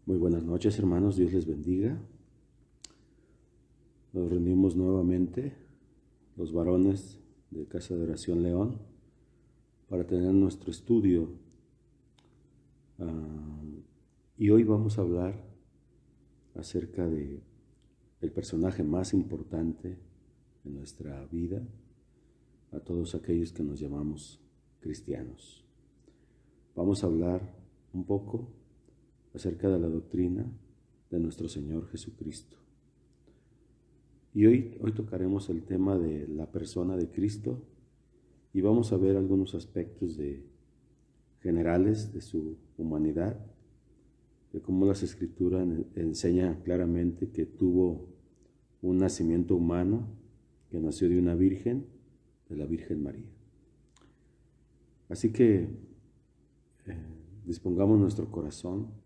Muy buenas noches, hermanos, Dios les bendiga. Nos reunimos nuevamente, los varones de Casa de Oración León, para tener nuestro estudio. Y hoy vamos a hablar acerca de el personaje más importante de nuestra vida, a todos aquellos que nos llamamos cristianos. Vamos a hablar un poco acerca de la doctrina de nuestro Señor Jesucristo. Y hoy tocaremos el tema de la persona de Cristo y vamos a ver algunos aspectos generales de su humanidad, de cómo las Escrituras enseñan claramente que tuvo un nacimiento humano, que nació de una virgen, de la Virgen María. Así que dispongamos nuestro corazón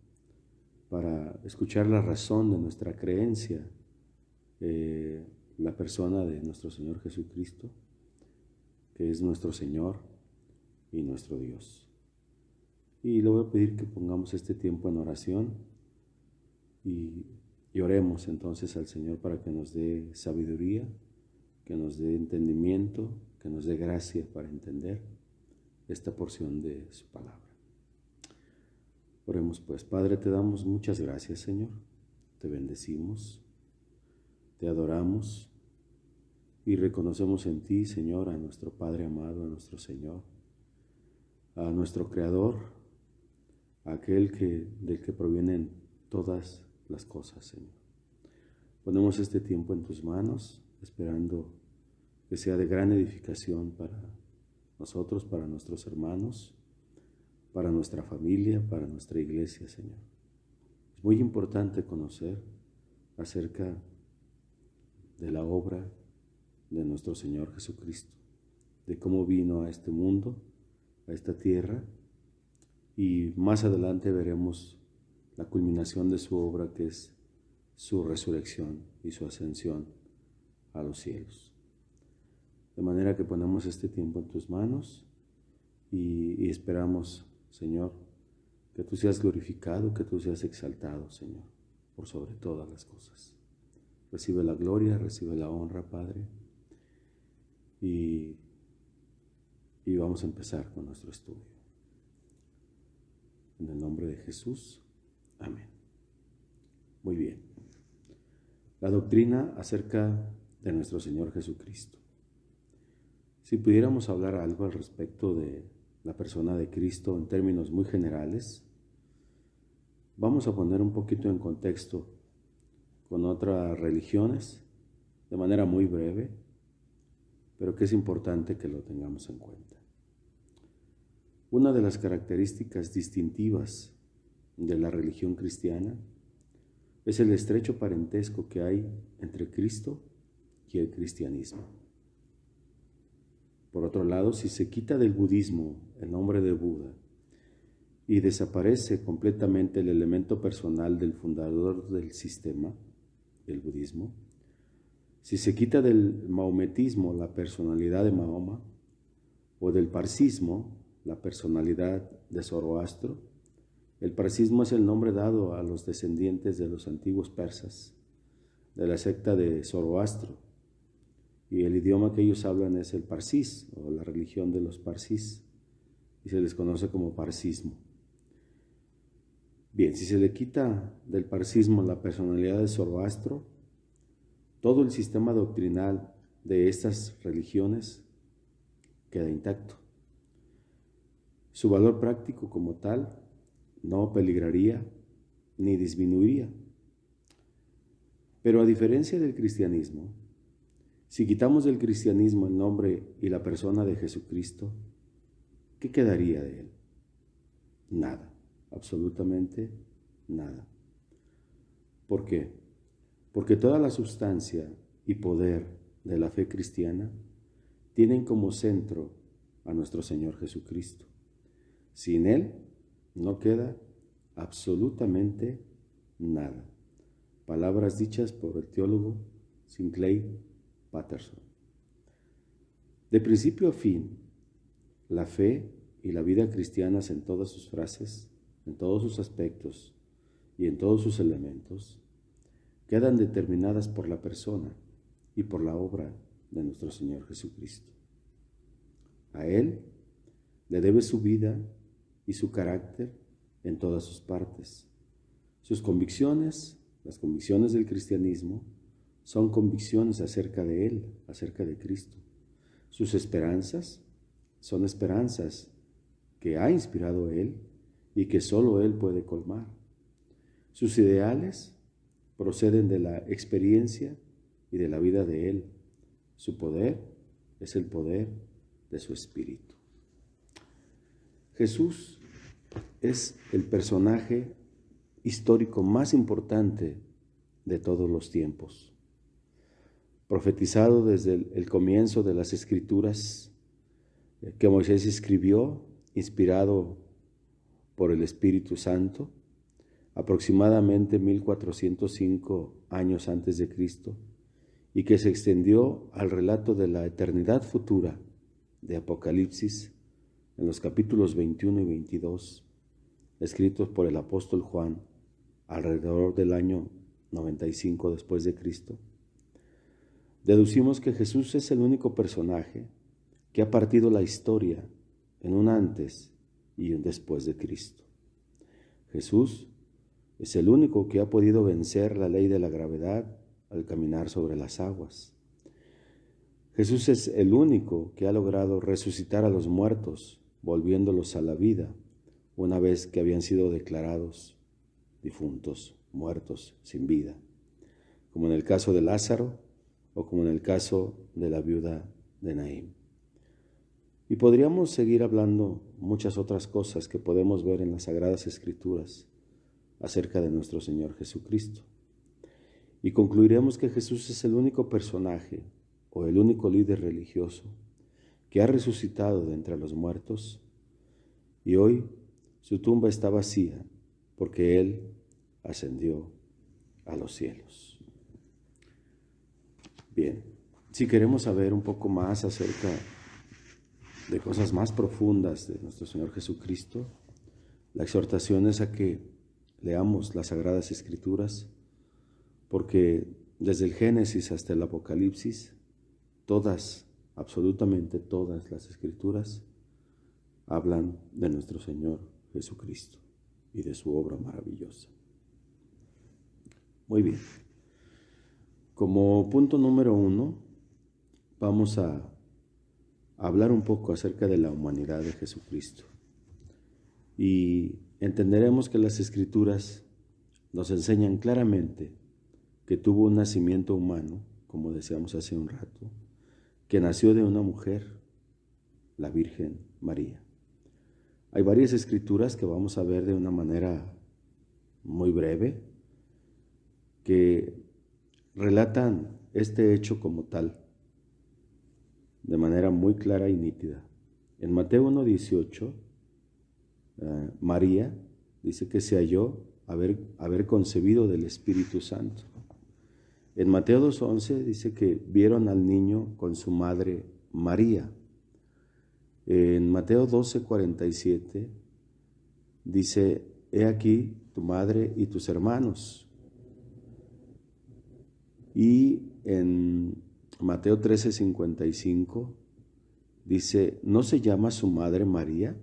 para escuchar la razón de nuestra creencia, la persona de nuestro Señor Jesucristo, que es nuestro Señor y nuestro Dios. Y le voy a pedir que pongamos este tiempo en oración y oremos entonces al Señor para que nos dé sabiduría, que nos dé entendimiento, que nos dé gracia para entender esta porción de su palabra. Oremos pues. Padre, te damos muchas gracias, Señor. Te bendecimos, te adoramos y reconocemos en ti, Señor, a nuestro Padre amado, a nuestro Señor, a nuestro Creador, a aquel del que provienen todas las cosas, Señor. Ponemos este tiempo en tus manos, esperando que sea de gran edificación para nosotros, para nuestros hermanos, para nuestra familia, para nuestra iglesia, Señor. Es muy importante conocer acerca de la obra de nuestro Señor Jesucristo, de cómo vino a este mundo, a esta tierra, y más adelante veremos la culminación de su obra, que es su resurrección y su ascensión a los cielos. De manera que ponemos este tiempo en tus manos y esperamos, Señor, que tú seas glorificado, que tú seas exaltado, Señor, por sobre todas las cosas. Recibe la gloria, recibe la honra, Padre, y vamos a empezar con nuestro estudio. En el nombre de Jesús, amén. Muy bien. La doctrina acerca de nuestro Señor Jesucristo. Si pudiéramos hablar algo al respecto de la persona de Cristo en términos muy generales, vamos a poner un poquito en contexto con otras religiones de manera muy breve, pero que es importante que lo tengamos en cuenta. Una de las características distintivas de la religión cristiana es el estrecho parentesco que hay entre Cristo y el cristianismo. Por otro lado, si se quita del budismo el nombre de Buda y desaparece completamente el elemento personal del fundador del sistema, del budismo, si se quita del maometismo la personalidad de Mahoma o del parsismo la personalidad de Zoroastro, el parsismo es el nombre dado a los descendientes de los antiguos persas, de la secta de Zoroastro, y el idioma que ellos hablan es el parsís, o la religión de los parsís, y se les conoce como parsismo. Bien, si se le quita del parsismo la personalidad de Zoroastro, todo el sistema doctrinal de estas religiones queda intacto. Su valor práctico como tal no peligraría ni disminuiría. Pero a diferencia del cristianismo, si quitamos del cristianismo el nombre y la persona de Jesucristo, ¿qué quedaría de él? Nada, absolutamente nada. ¿Por qué? Porque toda la sustancia y poder de la fe cristiana tienen como centro a nuestro Señor Jesucristo. Sin él no queda absolutamente nada. Palabras dichas por el teólogo Sinclair Patterson. De principio a fin, la fe y la vida cristianas en todas sus frases, en todos sus aspectos y en todos sus elementos, quedan determinadas por la persona y por la obra de nuestro Señor Jesucristo. A Él le debe su vida y su carácter en todas sus partes. Sus convicciones, las convicciones del cristianismo, son convicciones acerca de Él, acerca de Cristo. Sus esperanzas son esperanzas que ha inspirado Él y que solo Él puede colmar. Sus ideales proceden de la experiencia y de la vida de Él. Su poder es el poder de su Espíritu. Jesús es el personaje histórico más importante de todos los tiempos. Profetizado desde el comienzo de las Escrituras que Moisés escribió, inspirado por el Espíritu Santo, aproximadamente 1405 años antes de Cristo, y que se extendió al relato de la eternidad futura de Apocalipsis en los capítulos 21 y 22, escritos por el apóstol Juan alrededor del año 95 después de Cristo. Deducimos que Jesús es el único personaje que ha partido la historia en un antes y un después de Cristo. Jesús es el único que ha podido vencer la ley de la gravedad al caminar sobre las aguas. Jesús es el único que ha logrado resucitar a los muertos, volviéndolos a la vida, una vez que habían sido declarados difuntos, muertos, sin vida, como en el caso de Lázaro o como en el caso de la viuda de Naín. Y podríamos seguir hablando muchas otras cosas que podemos ver en las Sagradas Escrituras acerca de nuestro Señor Jesucristo. Y concluiremos que Jesús es el único personaje o el único líder religioso que ha resucitado de entre los muertos, y hoy su tumba está vacía porque Él ascendió a los cielos. Bien, si queremos saber un poco más acerca de cosas más profundas de nuestro Señor Jesucristo, la exhortación es a que leamos las Sagradas Escrituras, porque desde el Génesis hasta el Apocalipsis, todas, absolutamente todas las Escrituras hablan de nuestro Señor Jesucristo y de su obra maravillosa. Muy bien. Como punto número 1, vamos a hablar un poco acerca de la humanidad de Jesucristo. Y entenderemos que las Escrituras nos enseñan claramente que tuvo un nacimiento humano, como decíamos hace un rato, que nació de una mujer, la Virgen María. Hay varias Escrituras que vamos a ver de una manera muy breve, que relatan este hecho como tal, de manera muy clara y nítida. En Mateo 1:18, María dice que se halló haber concebido del Espíritu Santo. En Mateo 2:11 dice que vieron al niño con su madre María. En Mateo 12:47 dice, he aquí tu madre y tus hermanos. Y en Mateo 13:55 dice, ¿no se llama su madre María?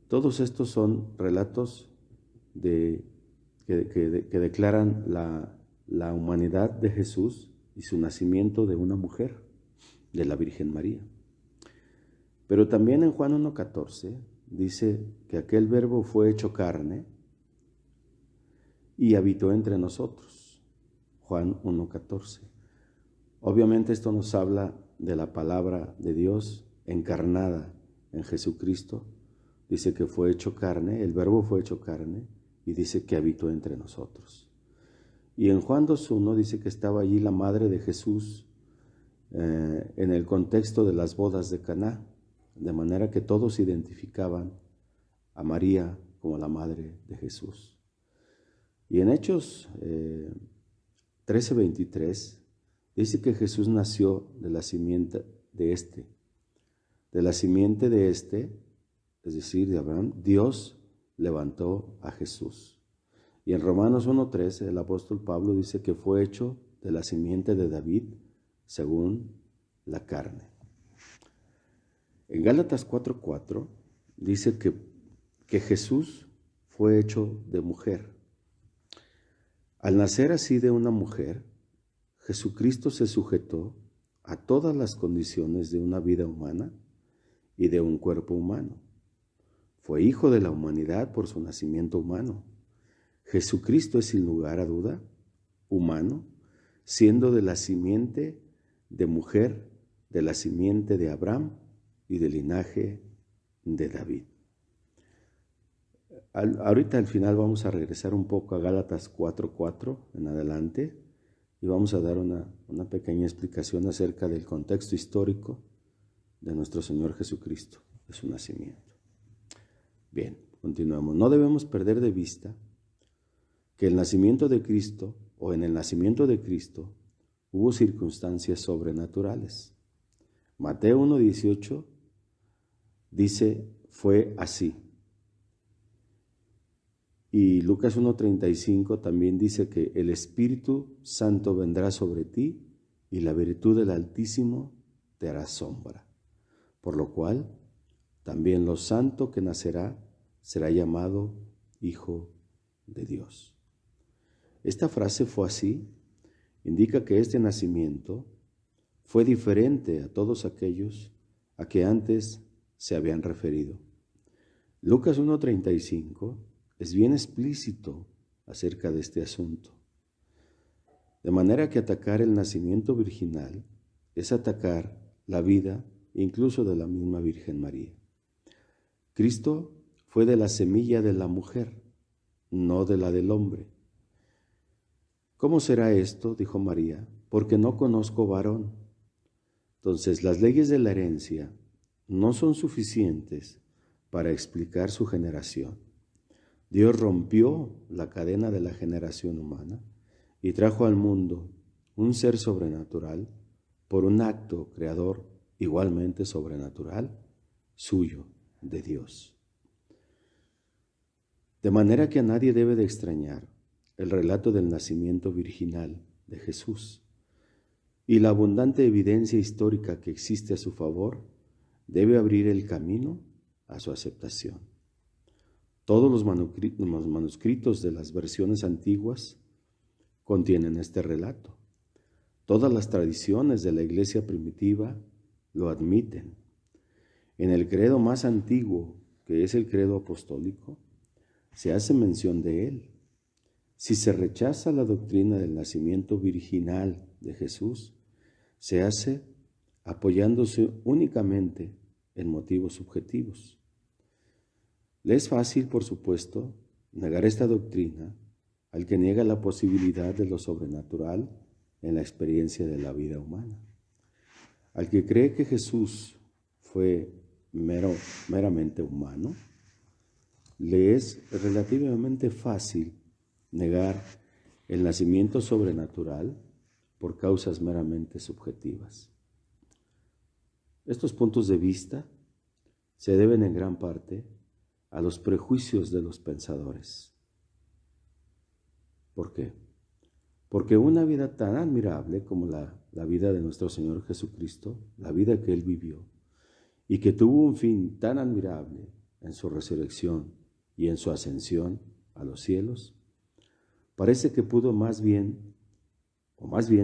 Todos estos son relatos que declaran la humanidad de Jesús y su nacimiento de una mujer, de la Virgen María. Pero también en Juan 1:14 dice que aquel verbo fue hecho carne y habitó entre nosotros. Juan 1:14. Obviamente esto nos habla de la palabra de Dios encarnada en Jesucristo. Dice que fue hecho carne, el verbo fue hecho carne, y dice que habitó entre nosotros. Y en Juan 2:1 dice que estaba allí la madre de Jesús en el contexto de las bodas de Caná, de manera que todos identificaban a María como la madre de Jesús. Y en Hechos 13:23 dice que Jesús nació de la simiente de este. De la simiente de este, es decir, de Abraham, Dios levantó a Jesús. Y en Romanos 1:13 el apóstol Pablo dice que fue hecho de la simiente de David según la carne. En Gálatas 4:4 dice que Jesús fue hecho de mujer. Al nacer así de una mujer, Jesucristo se sujetó a todas las condiciones de una vida humana y de un cuerpo humano. Fue hijo de la humanidad por su nacimiento humano. Jesucristo es sin lugar a duda humano, siendo de la simiente de mujer, de la simiente de Abraham y del linaje de David. Ahorita al final vamos a regresar un poco a Gálatas 4:4 en adelante y vamos a dar una pequeña explicación acerca del contexto histórico de nuestro Señor Jesucristo, de su nacimiento. Bien, continuamos. No debemos perder de vista que el nacimiento de Cristo, o en el nacimiento de Cristo, hubo circunstancias sobrenaturales. Mateo 1:18 dice, fue así. Y Lucas 1:35 también dice que el Espíritu Santo vendrá sobre ti y la virtud del Altísimo te hará sombra. Por lo cual, también lo santo que nacerá será llamado Hijo de Dios. Esta frase fue así, indica que este nacimiento fue diferente a todos aquellos a que antes se habían referido. Lucas 1:35 es bien explícito acerca de este asunto. De manera que atacar el nacimiento virginal es atacar la vida incluso de la misma Virgen María. Cristo fue de la semilla de la mujer, no de la del hombre. ¿Cómo será esto?, dijo María, porque no conozco varón. Entonces, las leyes de la herencia no son suficientes para explicar su generación. Dios rompió la cadena de la generación humana y trajo al mundo un ser sobrenatural por un acto creador igualmente sobrenatural suyo, de Dios. De manera que a nadie debe de extrañar el relato del nacimiento virginal de Jesús y la abundante evidencia histórica que existe a su favor debe abrir el camino a su aceptación. Todos los manuscritos de las versiones antiguas contienen este relato. Todas las tradiciones de la iglesia primitiva lo admiten. En el credo más antiguo, que es el credo apostólico, se hace mención de él. Si se rechaza la doctrina del nacimiento virginal de Jesús, se hace apoyándose únicamente en motivos subjetivos. Le es fácil, por supuesto, negar esta doctrina al que niega la posibilidad de lo sobrenatural en la experiencia de la vida humana. Al que cree que Jesús fue meramente humano, le es relativamente fácil negar el nacimiento sobrenatural por causas meramente subjetivas. Estos puntos de vista se deben en gran parte a los prejuicios de los pensadores. ¿Por qué? Porque una vida tan admirable como la vida de nuestro Señor Jesucristo, la vida que Él vivió, y que tuvo un fin tan admirable en su resurrección y en su ascensión a los cielos, parece que pudo más bien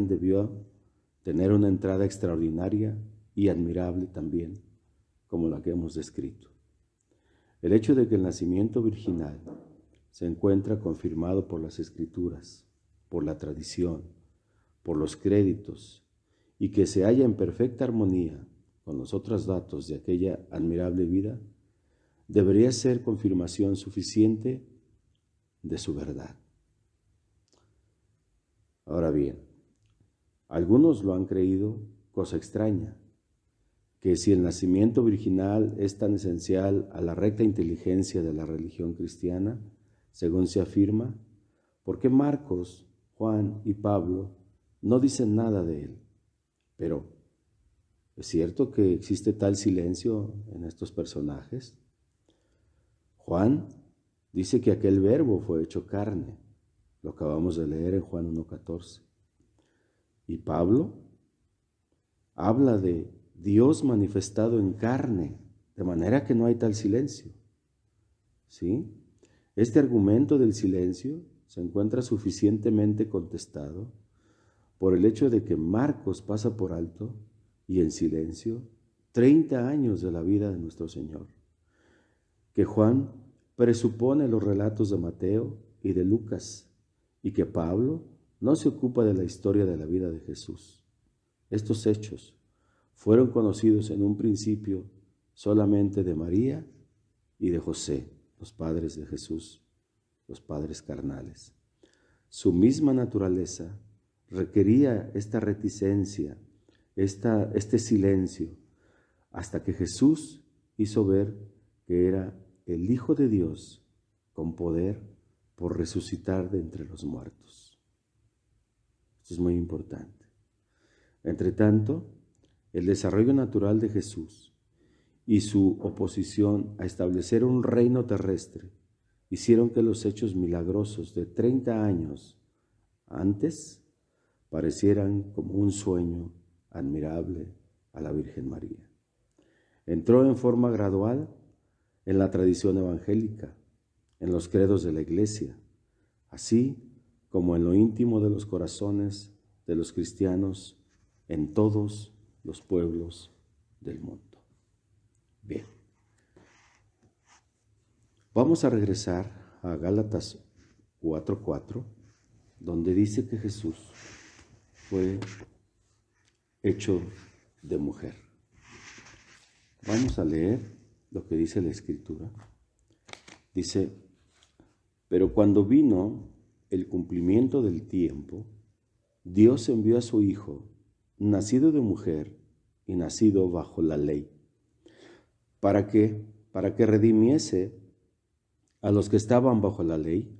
debió tener una entrada extraordinaria y admirable también, como la que hemos descrito. El hecho de que el nacimiento virginal se encuentra confirmado por las Escrituras, por la tradición, por los créditos, y que se halla en perfecta armonía con los otros datos de aquella admirable vida, debería ser confirmación suficiente de su verdad. Ahora bien, algunos lo han creído cosa extraña, que si el nacimiento virginal es tan esencial a la recta inteligencia de la religión cristiana, según se afirma, ¿por qué Marcos, Juan y Pablo no dicen nada de él? Pero, ¿es cierto que existe tal silencio en estos personajes? Juan Dice que aquel verbo fue hecho carne. Lo acabamos de leer en Juan 1:14. Y Pablo habla de Dios manifestado en carne, de manera que no hay tal silencio. ¿Sí? Este argumento del silencio se encuentra suficientemente contestado por el hecho de que Marcos pasa por alto y en silencio 30 años de la vida de nuestro Señor, que Juan presupone los relatos de Mateo y de Lucas, y que Pablo no se ocupa de la historia de la vida de Jesús. Estos hechos fueron conocidos en un principio solamente de María y de José, los padres de Jesús, los padres carnales. Su misma naturaleza requería esta reticencia, este silencio, hasta que Jesús hizo ver que era el Hijo de Dios con poder por resucitar de entre los muertos. Esto es muy importante. Entre tanto, el desarrollo natural de Jesús y su oposición a establecer un reino terrestre hicieron que los hechos milagrosos de 30 años antes parecieran como un sueño admirable a la Virgen María. Entró en forma gradual en la tradición evangélica, en los credos de la Iglesia, así como en lo íntimo de los corazones de los cristianos en todos los pueblos del mundo. Bien, vamos a regresar a Gálatas 4:4, donde dice que Jesús fue hecho de mujer. Vamos a leer lo que dice la Escritura. Dice: pero cuando vino el cumplimiento del tiempo, Dios envió a su Hijo, nacido de mujer y nacido bajo la ley, para que redimiese a los que estaban bajo la ley,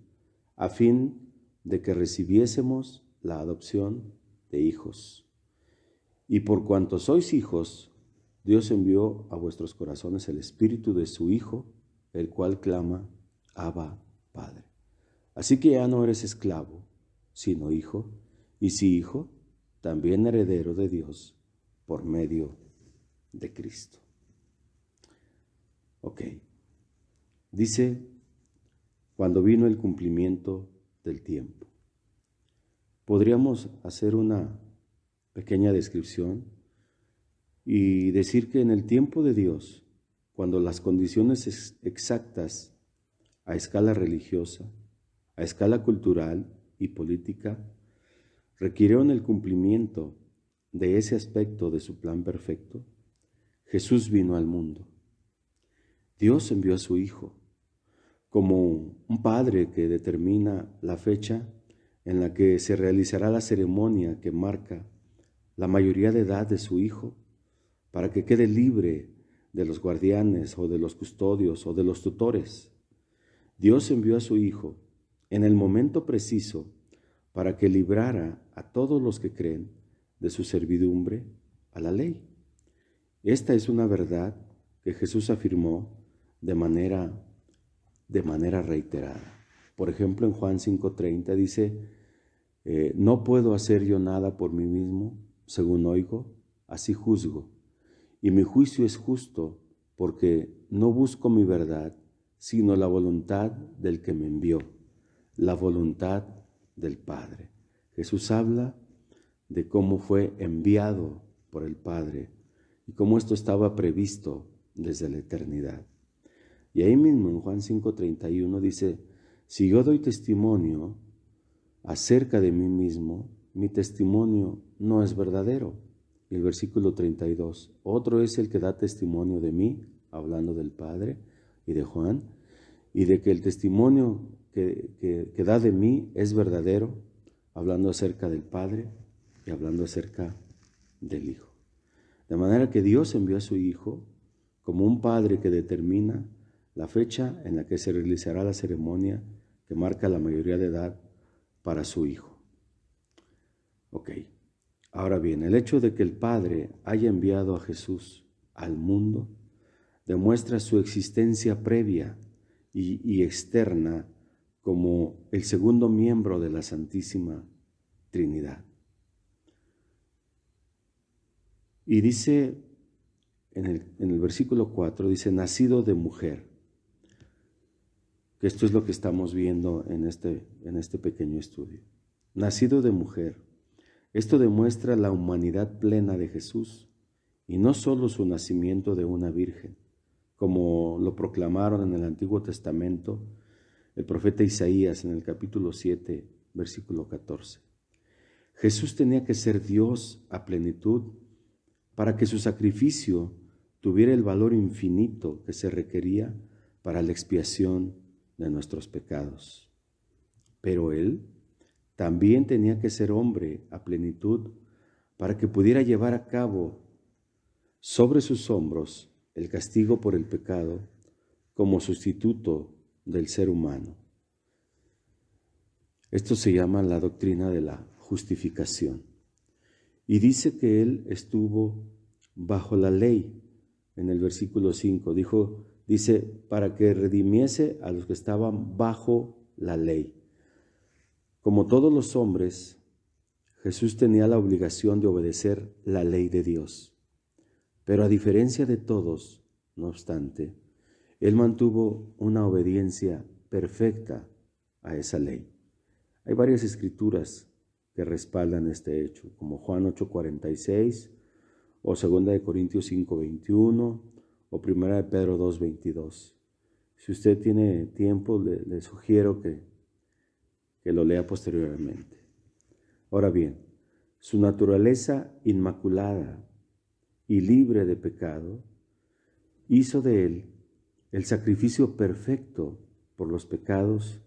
a fin de que recibiésemos la adopción de hijos. Y por cuanto sois hijos, Dios envió a vuestros corazones el espíritu de su Hijo, el cual clama: Abba, Padre. Así que ya no eres esclavo, sino hijo, y si hijo, también heredero de Dios por medio de Cristo. Ok. Dice, cuando vino el cumplimiento del tiempo. Podríamos hacer una pequeña descripción y decir que en el tiempo de Dios, cuando las condiciones exactas a escala religiosa, a escala cultural y política, requirieron el cumplimiento de ese aspecto de su plan perfecto, Jesús vino al mundo. Dios envió a su Hijo como un padre que determina la fecha en la que se realizará la ceremonia que marca la mayoría de edad de su Hijo, para que quede libre de los guardianes o de los custodios o de los tutores. Dios envió a su Hijo en el momento preciso para que librara a todos los que creen de su servidumbre a la ley. Esta es una verdad que Jesús afirmó de manera reiterada. Por ejemplo, en Juan 5:30 dice, no puedo hacer yo nada por mí mismo, según oigo, así juzgo. Y mi juicio es justo, porque no busco mi verdad, sino la voluntad del que me envió, la voluntad del Padre. Jesús habla de cómo fue enviado por el Padre y cómo esto estaba previsto desde la eternidad. Y ahí mismo en Juan 5:31 dice, si yo doy testimonio acerca de mí mismo, mi testimonio no es verdadero. Y el versículo 32, otro es el que da testimonio de mí, hablando del Padre y de Juan, y de que el testimonio que da de mí es verdadero, hablando acerca del Padre y hablando acerca del Hijo. De manera que Dios envió a su Hijo como un Padre que determina la fecha en la que se realizará la ceremonia que marca la mayoría de edad para su Hijo. Ok. Ahora bien, el hecho de que el Padre haya enviado a Jesús al mundo demuestra su existencia previa y externa como el segundo miembro de la Santísima Trinidad. Y dice en el versículo 4, dice, nacido de mujer. Que esto es lo que estamos viendo en este pequeño estudio. Nacido de mujer. Esto demuestra la humanidad plena de Jesús y no solo su nacimiento de una virgen, como lo proclamaron en el Antiguo Testamento el profeta Isaías en el capítulo 7, versículo 14. Jesús tenía que ser Dios a plenitud para que su sacrificio tuviera el valor infinito que se requería para la expiación de nuestros pecados. Pero Él también tenía que ser hombre a plenitud para que pudiera llevar a cabo sobre sus hombros el castigo por el pecado como sustituto del ser humano. Esto se llama la doctrina de la justificación. Y dice que Él estuvo bajo la ley. En el versículo 5 dice, para que redimiese a los que estaban bajo la ley. Como todos los hombres, Jesús tenía la obligación de obedecer la ley de Dios. Pero a diferencia de todos, no obstante, Él mantuvo una obediencia perfecta a esa ley. Hay varias escrituras que respaldan este hecho, como Juan 8:46, o 2 Corintios 5:21, o 1 Pedro 2:22. Si usted tiene tiempo, le sugiero que lo lea posteriormente. Ahora bien, su naturaleza inmaculada y libre de pecado hizo de Él el sacrificio perfecto por los pecados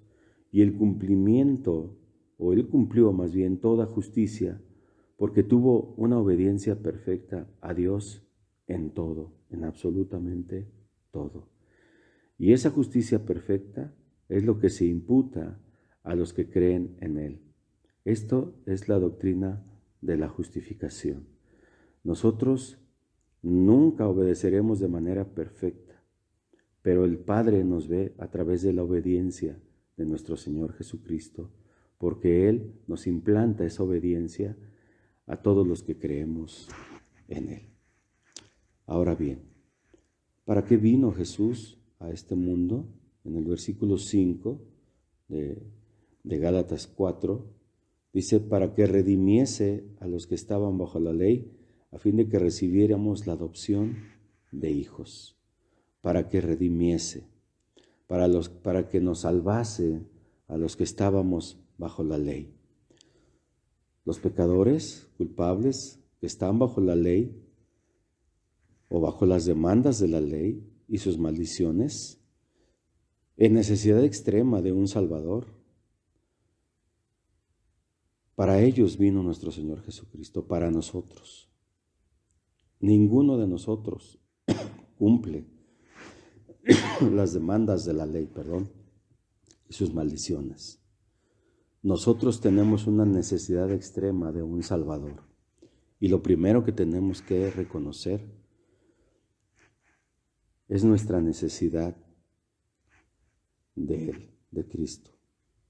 y el cumplimiento, o Él cumplió más bien toda justicia, porque tuvo una obediencia perfecta a Dios en todo, en absolutamente todo. Y esa justicia perfecta es lo que se imputa a los que creen en Él. Esto es la doctrina de la justificación. Nosotros nunca obedeceremos de manera perfecta, pero el Padre nos ve a través de la obediencia de nuestro Señor Jesucristo, porque Él nos implanta esa obediencia a todos los que creemos en Él. Ahora bien, ¿para qué vino Jesús a este mundo? En el versículo 5 de Gálatas 4, dice, para que redimiese a los que estaban bajo la ley, a fin de que recibiéramos la adopción de hijos. Para que redimiese, para que nos salvase a los que estábamos bajo la ley. Los pecadores culpables que están bajo la ley o bajo las demandas de la ley y sus maldiciones, en necesidad extrema de un Salvador. Para ellos vino nuestro Señor Jesucristo, para nosotros. Ninguno de nosotros cumple las demandas de la ley, y sus maldiciones. Nosotros tenemos una necesidad extrema de un Salvador. Y lo primero que tenemos que reconocer es nuestra necesidad de Él, de Cristo.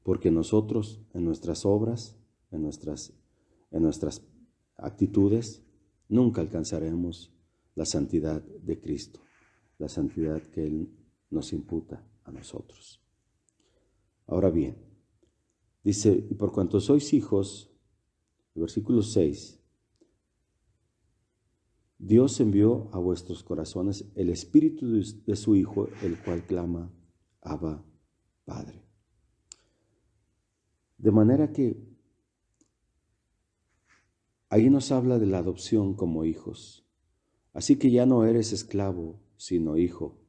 Porque nosotros, en nuestras obras, en nuestras actitudes, nunca alcanzaremos la santidad de Cristo, la santidad que Él nos imputa a nosotros. Ahora bien, dice, y por cuanto sois hijos, el versículo 6, Dios envió a vuestros corazones el Espíritu de su Hijo, el cual clama, Abba, Padre. De manera que ahí nos habla de la adopción como hijos. Así que ya no eres esclavo, sino hijo.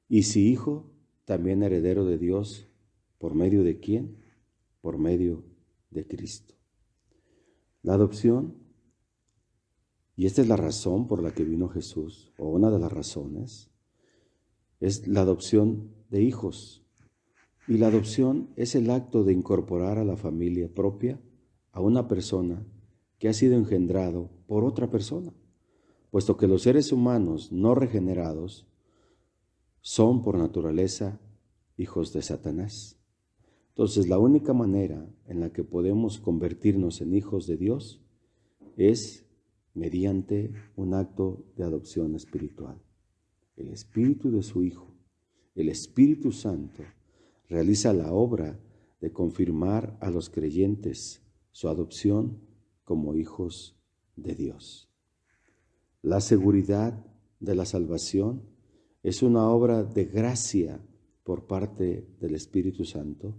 Y si hijo, también heredero de Dios, ¿por medio de quién? Por medio de Cristo. La adopción, y esta es la razón por la que vino Jesús, o una de las razones, es la adopción de hijos. Y la adopción es el acto de incorporar a la familia propia a una persona que ha sido engendrado por otra persona, puesto que los seres humanos no regenerados son por naturaleza hijos de Satanás. Entonces, la única manera en la que podemos convertirnos en hijos de Dios es mediante un acto de adopción espiritual. El Espíritu de su Hijo, el Espíritu Santo, realiza la obra de confirmar a los creyentes su adopción como hijos de Dios. La seguridad de la salvación es una obra de gracia por parte del Espíritu Santo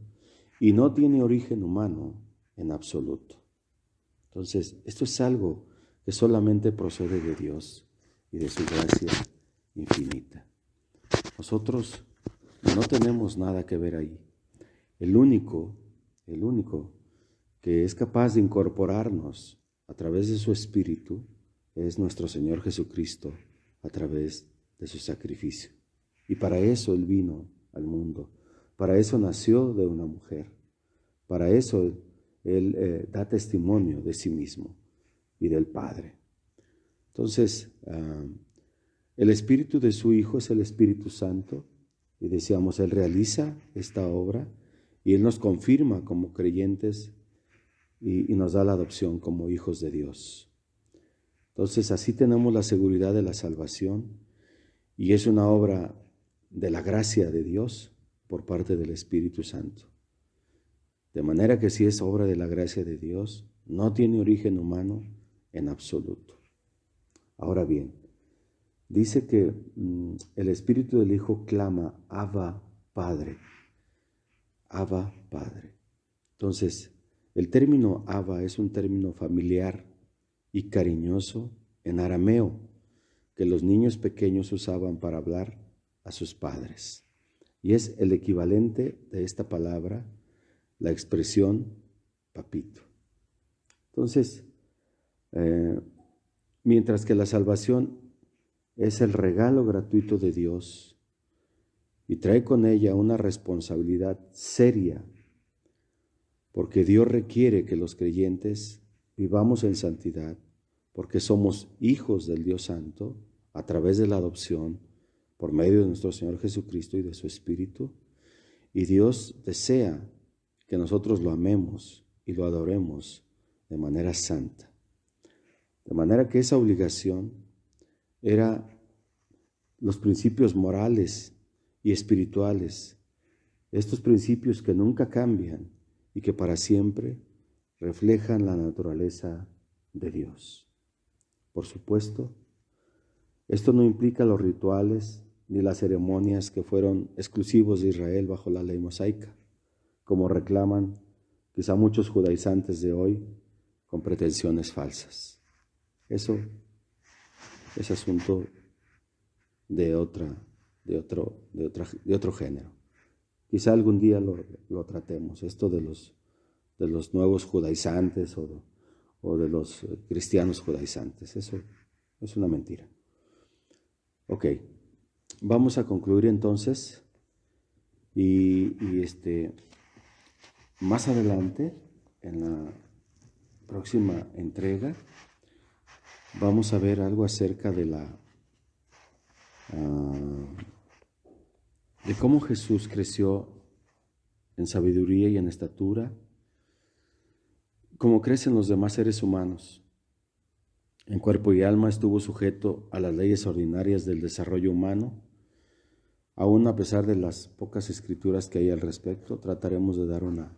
y no tiene origen humano en absoluto. Entonces, esto es algo que solamente procede de Dios y de su gracia infinita. Nosotros no tenemos nada que ver ahí. El único que es capaz de incorporarnos a través de su Espíritu es nuestro Señor Jesucristo a través de su sacrificio. Y para eso Él vino al mundo, para eso nació de una mujer, para eso Él da testimonio de sí mismo y del Padre. Entonces, el Espíritu de su Hijo es el Espíritu Santo, y decíamos, Él realiza esta obra y Él nos confirma como creyentes y nos da la adopción como hijos de Dios. Entonces, así tenemos la seguridad de la salvación y es una obra de la gracia de Dios por parte del Espíritu Santo. De manera que si es obra de la gracia de Dios, no tiene origen humano en absoluto. Ahora bien, dice que el Espíritu del Hijo clama, Abba, Padre. Abba, Padre. Entonces, el término Abba es un término familiar y cariñoso en arameo que los niños pequeños usaban para hablar a sus padres. Y es el equivalente de esta palabra, la expresión papito. Entonces, mientras que la salvación es el regalo gratuito de Dios y trae con ella una responsabilidad seria, porque Dios requiere que los creyentes vivamos en santidad, porque somos hijos del Dios Santo a través de la adopción por medio de nuestro Señor Jesucristo y de su Espíritu, y Dios desea que nosotros lo amemos y lo adoremos de manera santa. De manera que esa obligación era los principios morales y espirituales, estos principios que nunca cambian y que para siempre reflejan la naturaleza de Dios. Por supuesto, esto no implica los rituales ni las ceremonias que fueron exclusivos de Israel bajo la ley mosaica, como reclaman quizá muchos judaizantes de hoy con pretensiones falsas. Eso es asunto de otro género. Quizá algún día lo tratemos, esto de los nuevos judaizantes o de los cristianos judaizantes. Eso es una mentira. Ok, vamos a concluir entonces y más adelante, en la próxima entrega, vamos a ver algo acerca de cómo Jesús creció en sabiduría y en estatura, como crecen los demás seres humanos. En cuerpo y alma estuvo sujeto a las leyes ordinarias del desarrollo humano. Aún a pesar de las pocas escrituras que hay al respecto, trataremos de dar una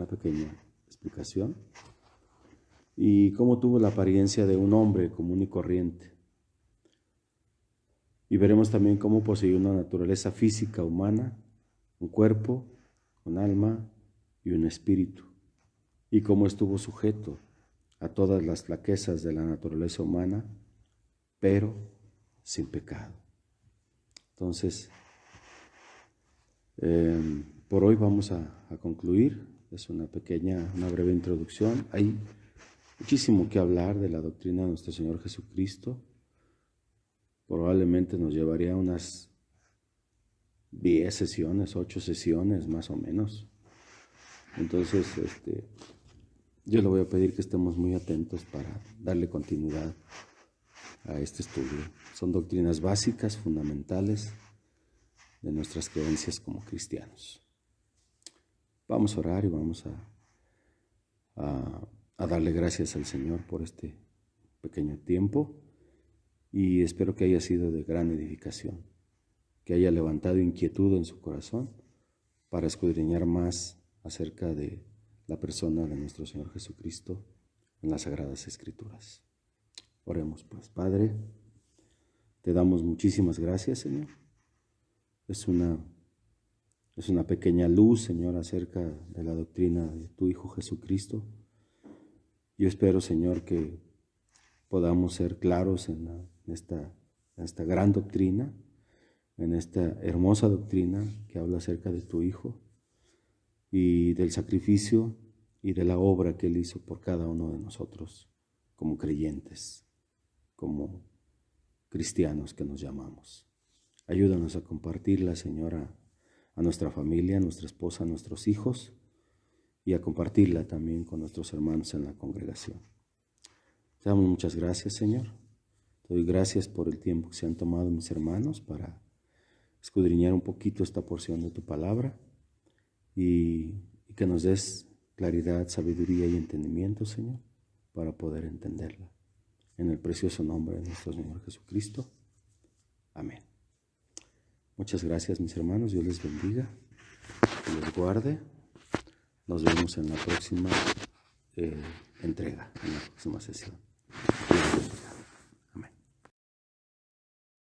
pequeña explicación. Y cómo tuvo la apariencia de un hombre común y corriente. Y veremos también cómo poseía una naturaleza física humana, un cuerpo, un alma y un espíritu. Y cómo estuvo sujeto a todas las flaquezas de la naturaleza humana, pero sin pecado. Entonces, por hoy vamos a concluir. Es una breve introducción. Hay muchísimo que hablar de la doctrina de nuestro Señor Jesucristo. Probablemente nos llevaría unas 10 sesiones, 8 sesiones más o menos. Entonces, yo le voy a pedir que estemos muy atentos para darle continuidad a este estudio. Son doctrinas básicas, fundamentales, de nuestras creencias como cristianos. Vamos a orar y vamos a darle gracias al Señor por este pequeño tiempo y espero que haya sido de gran edificación, que haya levantado inquietud en su corazón para escudriñar más acerca de la persona de nuestro Señor Jesucristo en las Sagradas Escrituras. Oremos pues. Padre, te damos muchísimas gracias, Señor. Es una pequeña luz, Señor, acerca de la doctrina de tu Hijo Jesucristo. Yo espero, Señor, que podamos ser claros en esta gran doctrina, en esta hermosa doctrina que habla acerca de tu Hijo y del sacrificio y de la obra que Él hizo por cada uno de nosotros como creyentes, como cristianos que nos llamamos. Ayúdanos a compartirla, Señor, a nuestra familia, a nuestra esposa, a nuestros hijos y a compartirla también con nuestros hermanos en la congregación. Te damos muchas gracias, Señor. Te doy gracias por el tiempo que se han tomado mis hermanos para escudriñar un poquito esta porción de tu palabra y que nos des claridad, sabiduría y entendimiento, Señor, para poder entenderla. En el precioso nombre de nuestro Señor Jesucristo. Amén. Muchas gracias, mis hermanos. Dios les bendiga y les guarde. Nos vemos en la próxima entrega, en la próxima sesión.